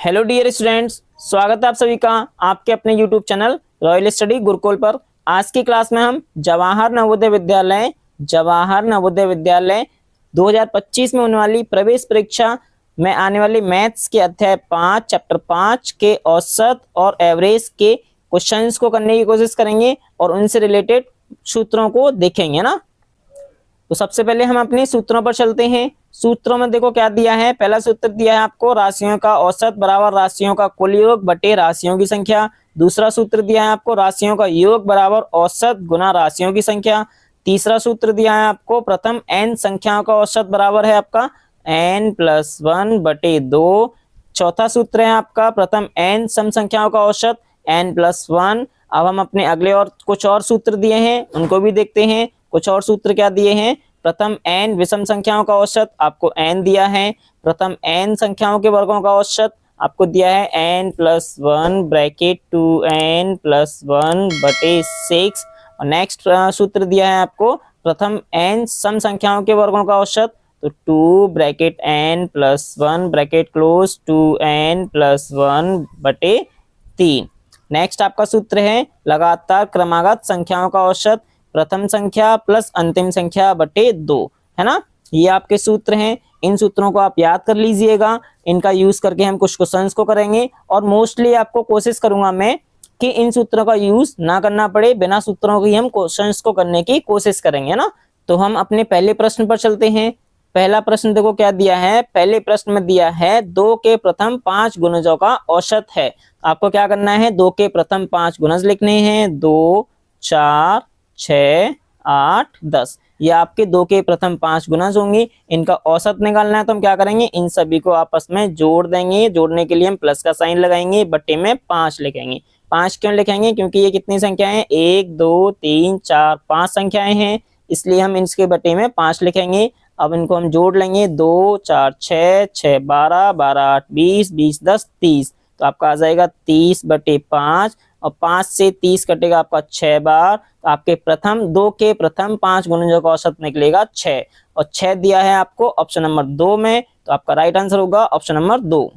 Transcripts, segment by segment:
Hello dear students, स्वागत है आप सभी का आपके अपने YouTube channel royal study Gurukul पर। आज की क्लास में हम जवाहर नवोदय विद्यालय 2025 में होने वाली प्रवेश परीक्षा में आने वाली मैथ्स के अध्याय 5 चैप्टर 5 के औसत और एवरेज के क्वेश्चंस को करने की कोशिश करेंगे और उनसे रिलेटेड सूत्रों को देखेंगे ना। तो सबसे पहले हम अपने सूत्रों पर चलते हैं। सूत्रों में देखो क्या दिया है। पहला सूत्र दिया है आपको राशियों का औसत बराबर राशियों का कुल योग बटे राशियों की संख्या। दूसरा सूत्र दिया है आपको राशियों का योग बराबर औसत गुना राशियों की संख्या। तीसरा सूत्र दिया है आपको प्रथम n संख्याओं का औसत बराबर है आपका n+1 बटे 2। चौथा सूत्र है आपका प्रथम n सम संख्याओं का औसत n+1। अब हम अपने अगले और कुछ और सूत्र दिए हैं उनको भी देखते हैं। कुछ और सूत्र क्या दिए हैं। प्रथम n विषम संख्याओं का औसत आपको n दिया है। प्रथम n संख्याओं के वर्गों का औसत आपको दिया है n+1 ब्रैकेट 2n+1 बटे 6। और नेक्स्ट सूत्र दिया है आपको प्रथम n सम संख्याओं के वर्गों का औसत तो 2 bracket n+1 bracket close 2n+1 बटे 3। नेक्स्ट आपका सूत्र है लगातार क्रमागत संख्याओं का औसत प्रथम संख्या प्लस अंतिम संख्या बटे 2, है ना। ये आपके सूत्र हैं। इन सूत्रों को आप याद कर लीजिएगा। इनका यूज करके हम कुछ क्वेश्चंस को करेंगे और मोस्टली आपको कोशिश करूंगा मैं कि इन सूत्रों का यूज ना करना पड़े, बिना सूत्रों के हम क्वेश्चंस को करने की कोशिश करेंगे ना। तो हम अपने पहले प्रश्न पर चलते हैं। पहला प्रश्न देखो क्या दिया है। पहले प्रश्न में दिया है 2 के प्रथम 5 गुणजों का औसत है। आपको क्या करना है, 2 के प्रथम 5 गुणज लिखने हैं। 2, 4, 6, 8, 10 ये आपके 2 के प्रथम 5 गुणज होंगे। इनका औसत निकालना है तो हम क्या करेंगे, इन सभी को आपस में जोड़ देंगे। जोड़ने के लिए हम प्लस का साइन लगाएंगे, बट्टे में 5 लिखेंगे। 5 क्यों लिखेंगे, क्योंकि ये कितनी संख्याएं हैं, 1, 2, 3, 4, 5 संख्याएं हैं, इसलिए हम इसके बट्टे में 5 लिखेंगे। अब इनको हम जोड़ लेंगे। 2, 4, 6, 6, 12, 12, 8, 20, 20, 10, 30 तो आपका आ जाएगा 30 बटे 5 और 5 से 30 कटेगा आपका 6 बार। तो आपके प्रथम 2 के प्रथम 5 गुणजों का औसत निकलेगा 6 और 6 दिया है आपको ऑप्शन नंबर 2 में, तो आपका राइट आंसर होगा ऑप्शन नंबर 2।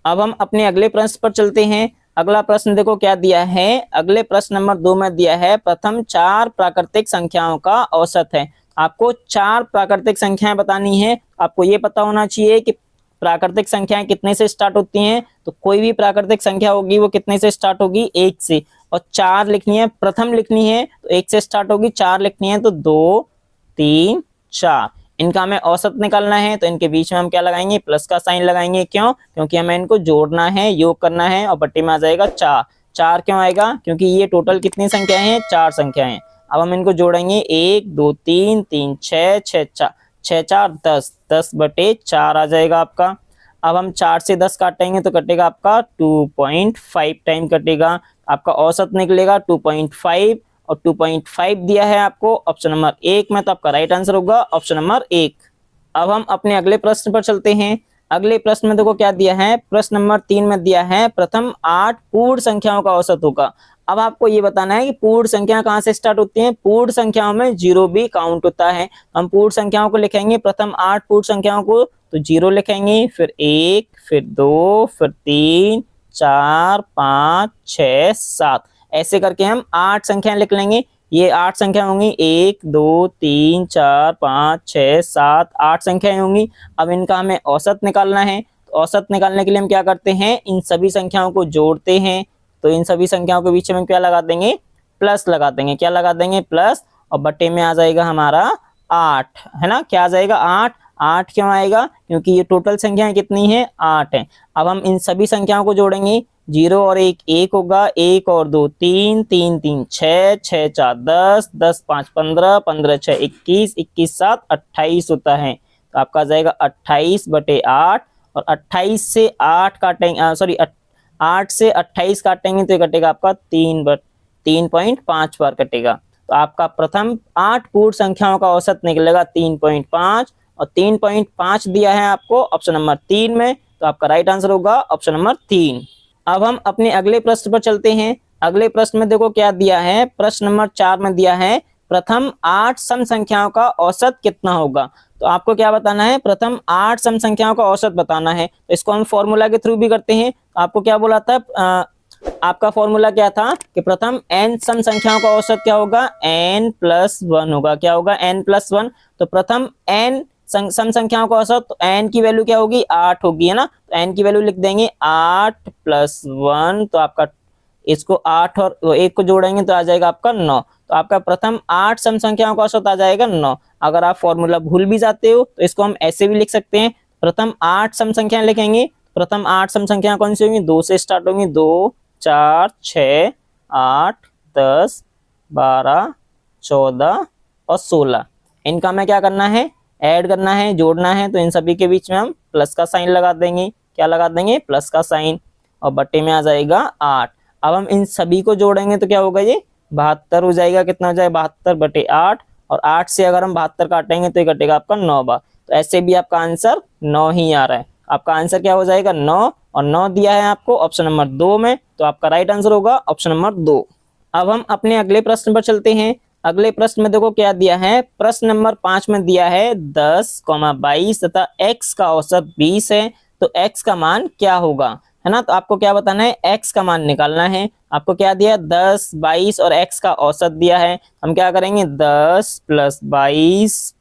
अब हम अपने अगले प्रश्न पर चलते हैं। अगला प्रश्न देखो क्या दिया है। अगले प्रश्न नंबर 2 में दिया है प्रथम 4 प्राकृतिक संख्याओं का औसत है। आपको 4 प्राकृतिक संख्याएं बतानी है। आपको ये पता होना चाहिए कि प्राकृतिक संख्याएं कितने से स्टार्ट होती हैं। तो कोई भी प्राकृतिक संख्या होगी वो कितने से स्टार्ट होगी, 1 से। और 4 लिखनी है, प्रथम लिखनी है तो 1 से स्टार्ट होगी। 4 लिखनी है तो 2, 3, 4 इनका हमें औसत निकालना है। तो इनके बीच में हम क्या लगाएंगे, प्लस का साइन लगाएंगे। क्यों, क्योंकि हमें इनको जोड़ना है, योग करना है और बट्टे में आ जाएगा 4। 4 क्यों आएगा, क्योंकि ये टोटल कितनी संख्याएं हैं, 4 संख्याएं। अब हम इनको जोड़ेंगे 1, 2, 3, 3, 6, 6, 4, 6, 4, 10, 10 बटे 4 आ जाएगा आपका। अब हम 4 से 10 काटेंगे तो कटेगा आपका 2.5 टाइम कटेगा। आपका औसत निकलेगा 2.5 और 2.5 दिया है आपको ऑप्शन नंबर 1 में, तो आपका राइट आंसर होगा ऑप्शन नंबर 1। अब हम अपने अगले प्रश्न पर चलते हैं। अगले प्रश्न में देखो क्या दिया है। प्रश्न नंबर 3 में दिया है प्रथम 8 पूर्ण संख्याओं का औसत होगा। अब आपको ये बताना है कि पूर्ण संख्या कहाँ से स्टार्ट होती हैं। पूर्ण संख्याओं में 0 भी काउंट होता है। हम पूर्ण संख्याओं को लिखेंगे, प्रथम 8 पूर्ण संख्याओं को तो 0 लिखेंगे, फिर 1, फिर 2, फिर 3, 4, 5, 6, 7 ऐसे करके हम 8 संख्याएं लिख लेंगे। ये 8 संख्या होंगी, 1, 2, 3, 4, 5, 6, 7 8 संख्याएं होंगी। अब इनका हमें औसत निकालना है। तो औसत निकालने के लिए हम क्या करते हैं, इन सभी संख्याओं को जोड़ते हैं। तो इन सभी संख्याओं के बीच में क्या लगा देंगे, प्लस लगा देंगे। क्या लगा देंगे, प्लस, और बट्टे में आ जाएगा हमारा 8, है ना। क्या आ जाएगा, 8। 8 क्यों आएगा, क्योंकि ये टोटल संख्याएं कितनी है, 8 है। अब हम इन सभी संख्याओं को जोड़ेंगे। 0 और 1 1 होगा, 1 और 2 3, 3, 3 6, 6, 4 10, 10, 5 15, 15, 6 21, 21, 7 28 होता है। तो आपका आ जाएगा 28 बटे 8 और 28 से 8 काटेंगे, सॉरी 8 से 28 काटेंगे तो ये कटेगा आपका 3.5 बार कटेगा। तो आपका प्रथम 8 पूर्ण संख्याओं का औसत निकलेगा 3.5 और 3.5 दिया है आपको ऑप्शन नंबर 3 में, तो आपका राइट आंसर होगा ऑप्शन नंबर 3। अब हम अपने अगले प्रश्न पर चलते हैं। अगले प्रश्न में देखो क्या दिया है। प्रश्न नंबर 4 में दिया है प्रथम 8 सम संख्याओं का औसत कितना होगा। तो आपको क्या बताना है, प्रथम 8 सम संख्याओं का औसत बताना है। तो इसको हम फॉर्मूला के थ्रू भी करते हैं। तो आपको क्या बोला था, आपका फॉर्मूला क्या था कि प्रथम n सम संख्याओं का औसत क्या होगा, n+1 होगा। क्या होगा, n+1। तो प्रथम n सम संख्याओं का औसत, तो n की वैल्यू क्या होगी, 8 होगी, है ना। तो n की वैल्यू लिख देंगे 8+1। तो आपका इसको 8 और 1 को जोड़ेंगे तो आ जाएगा आपका 9। तो आपका प्रथम 8 सम संख्याओं का औसत आ जाएगा 9। अगर आप फॉर्मूला भूल भी जाते हो तो इसको हम ऐसे भी लिख सकते हैं, प्रथम 8 सम संख्याएं लिखेंगे। प्रथम 8 सम संख्या कौन सी होंगी, 2 से स्टार्ट होंगी, 2 4 6 8 10 12 14 और 16। इनका हमें क्या करना है, ऐड करना है, जोड़ना है। तो इन सभी के बीच में हम प्लस का साइन लगा देंगे। क्या लगा देंगे, प्लस का साइन, और बट्टे में आ जाएगा 8। अब हम इन सभी को जोड़ेंगे तो क्या होगा, ये 72 हो जाएगा। कितना हो जाएगा, 72/8। और 8 से अगर हम 72 काटेंगे तो ये कटेगा आपका 9 बार। तो ऐसे भी आपका आंसर 9 ही आ रहा है। आपका आंसर क्या हो जाएगा, 9। और 9 दिया है आपको ऑप्शन नंबर 2 में, तो आपका राइट आंसर होगा ऑप्शन नंबर 2। अब हम अपने अगले प्रश्न पर चलते हैं। अगले प्रश्न में देखो क्या दिया है, प्रश्न नंबर 5 में दिया है 10,22 तथा x का औसत 20 है, तो x का मान क्या होगा, है ना। तो आपको क्या बताना है, x का मान निकालना है। आपको क्या दिया, 10, 22 और x का औसत दिया है। हम क्या करेंगे, 10 + 22,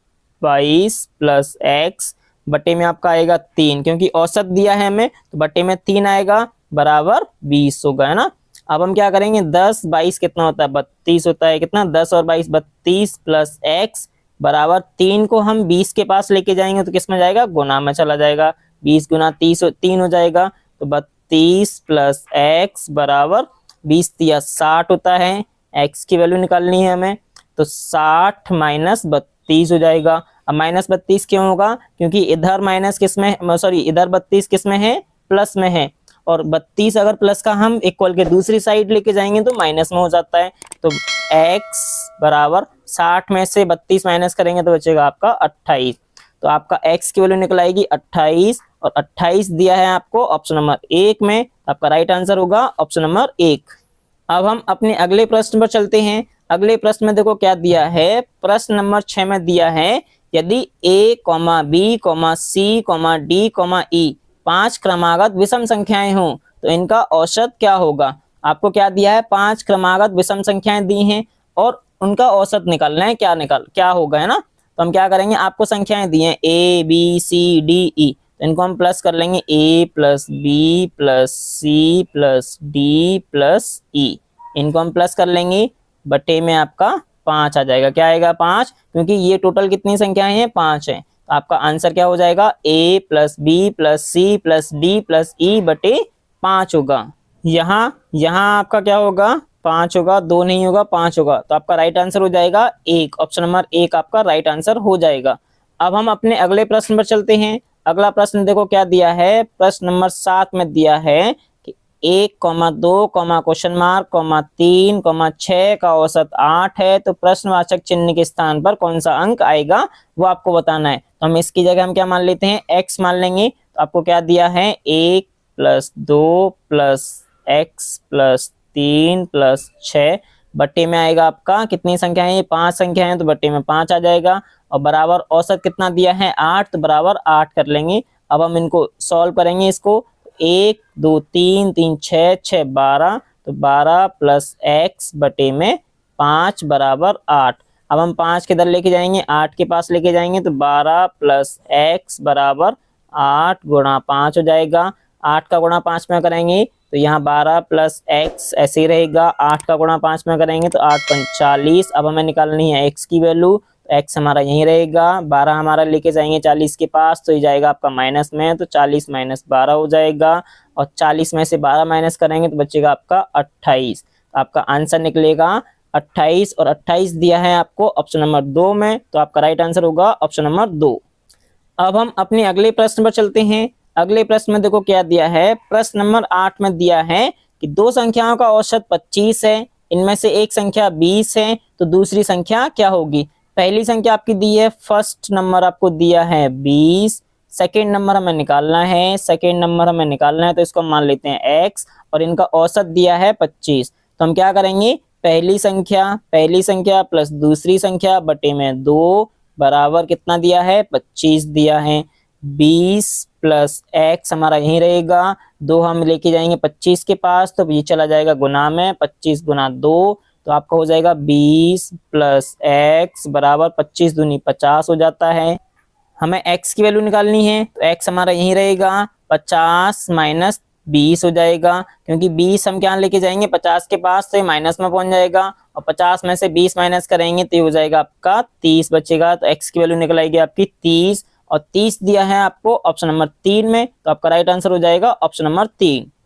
22 + x बटे में आपका आएगा 3, क्योंकि औसत दिया है हमें, तो बटे में 3 आएगा, बराबर 20 होगा, है ना। अब हम क्या करेंगे, 10 22 कितना होता है, 32 होता है। कितना, 10 और 22 32 + x बराबर 3 को हम 20 के पास लेके जाएंगे तो किस में जाएगा, गुना में चला जाएगा। 20 × 30 3 हो जाएगा। तो 32 + x बराबर 20 × 60 होता है। x की वैल्यू निकालनी है हमें, तो 60 - 32 हो जाएगा। अब -32 क्यों होगा, क्योंकि इधर माइनस किस में, सॉरी इधर 32 किस में है, प्लस में है। और 32 अगर प्लस का हम इक्वल के दूसरी साइड लेके जाएंगे तो माइनस में हो जाता है। तो x बराबर 60 में से 32 माइनस करेंगे तो बचेगा आपका 28। तो आपका x की वैल्यू निकल आएगी 28, और 28 दिया है आपको ऑप्शन नंबर 1 में। आपका राइट आंसर होगा ऑप्शन नंबर 1। अब हम अपने अगले प्रश्न पर चलते हैं। अगले प्रश्न में देखो क्या दिया है, प्रश्न नंबर 6 में दिया है, यदि a, b, c, d, e 5 क्रमागत विषम संख्याएं हों तो इनका औसत क्या होगा। आपको क्या दिया है, 5 क्रमागत विषम संख्याएं दी हैं और उनका औसत निकालना है, क्या होगा, है ना। तो हम क्या करेंगे, आपको संख्याएं दी हैं a, b, c, d, e, तो इनको हम प्लस कर लेंगे, a + b + c + d + e। इनको हम प्लस कर लेंगे, बटे में आपका 5 आ जाएगा। क्या आएगा, 5, क्योंकि ये टोटल कितनी संख्याएं हैं, 5 है। तो आपका आंसर क्या हो जाएगा, a + b + c + d + e बटे 5 होगा। यहाँ आपका क्या होगा, 5 होगा, 2 नहीं होगा, 5 होगा। तो आपका राइट आंसर हो जाएगा 1, ऑप्शन नंबर 1 आपका राइट आंसर हो जाएगा। अब हम अपने अगले प्रश्न पर चलते हैं। अगला प्रश्न देखो क्या दिया है, प्रश्न नंबर 7 में दिया है कि 1, 2, क्वेश्चन मार्क, 3, 6 का औसत 8 है, तो प्रश्नवाचक चिन्ह के स्थान पर कौन सा अंक आएगा वो आपको बताना है। तो हम इसकी जगह हम क्या मान लेते हैं, x मान लेंगे। तो आपको क्या दिया है, 1 + 2 + x + 3 + 6 बट्टे में आएगा आपका, कितनी संख्या है, 5 संख्या है, तो बट्टे में 5 आ जाएगा। और बराबर औसत कितना दिया है, 8, तो बराबर 8 कर लेंगे। अब हम इनको सॉल्व करेंगे, इसको 1 2 3 3 6 6 12, तो 12 + x बटे में 5 बराबर 8। अब हम 5 किधर लेके जाएंगे, 8 के पास लेके जाएंगे, तो 12 + x बराबर 8 × 5 हो जाएगा। 8 का गुणा 5 में करेंगे तो यहाँ 12 + x ऐसे ही रहेगा। 8 का गुणा 5 में करेंगे तो 8 × 5 = 40। अब हमें निकालनी है x की वैल्यू, तो x हमारा यहीं रहेगा। 12 हमारा लेके जाएंगे 40 के पास, तो ये जाएगा आपका माइनस में, तो 40 - 12 हो जाएगा। और 40 में से 12 माइनस करेंगे तो बचेगा आपका 28। आपका आंसर निकलेगा 28, और 28 दिया है आपको ऑप्शन नंबर 2 में, तो आपका राइट आंसर होगा ऑप्शन नंबर 2। अब हम अपने अगले प्रश्न पर चलते हैं। अगले प्रश्न में देखो क्या दिया है, प्रश्न नंबर 8 में दिया है कि 2 संख्याओं का औसत 25 है, इनमें से एक संख्या 20 है, तो दूसरी संख्या क्या होगी। पहली संख्या आपकी दी है, फर्स्ट नंबर आपको दिया है 20, सेकेंड नंबर हमें निकालना है, तो इसको हम मान लेते हैं x, और इनका औसत दिया है 25। तो हम क्या करेंगे, पहली संख्या प्लस दूसरी संख्या बटे में 2 बराबर कितना दिया है, 25 दिया है। 20 प्लस x हमारा यहीं रहेगा, 2 हम लेके जाएंगे 25 के पास, तो ये चला जाएगा गुना में, 25 गुना 2, तो आपका हो जाएगा 20 प्लस x बराबर 25 दूनी 50 हो जाता है। हमें x की वैल्यू निकालनी है, तो x हमारा यहीं रहेगा, 50 माइनस 20 हो जाएगा, क्योंकि 20 हम क्या लेके जाएंगे 50 के पास, तो ये माइनस में पहुंच जाएगा, और 50 में से 20 माइनस करेंगे तो ये हो जाएगा आपका 30 बचेगा, तो x की वैल्यू निकल आएगी आपकी 30, और 30 दिया है आपको ऑप्शन नंबर 3 में, तो आपका राइट आंसर हो जाएगा ऑप्शन नंबर 3।